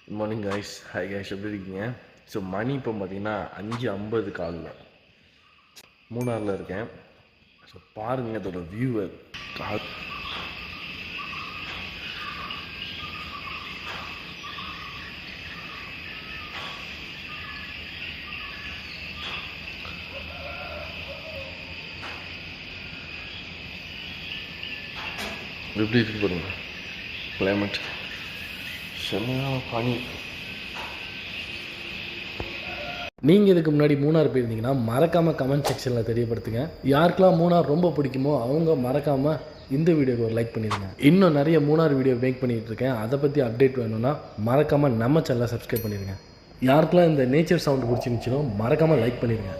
Good morning guys. Hi guys, எப்படி இருக்கீங்க? So மணி இப்போ பார்த்தீங்கன்னா 5:50 காலில் மூணாரில் இருக்கேன். ஸோ பாருங்கள் அதோட வியூவை. எப்படி இருக்கு பாருங்க கிளைமேட். செம்மையான பனி. நீங்கள் இதுக்கு முன்னாடி மூணார் போயிருந்தீங்கன்னா மறக்காமல் கமெண்ட் செக்ஷனில் தெரியப்படுத்துங்க. யாருக்கெல்லாம் மூணார் ரொம்ப பிடிக்குமோ அவங்க மறக்காமல் இந்த வீடியோக்கு ஒரு லைக் பண்ணிடுங்க. இன்னும் நிறைய மூணார் வீடியோ மேக் பண்ணிகிட்டு இருக்கேன். அதை பற்றி அப்டேட் வேணும்னா மறக்காமல் நம்ம சேனலை சப்ஸ்கிரைப் பண்ணிடுங்க. யாருக்கெல்லாம் இந்த நேச்சர் சவுண்டு பிடிச்சிருந்துச்சினோ மறக்காமல் லைக் பண்ணிடுங்க.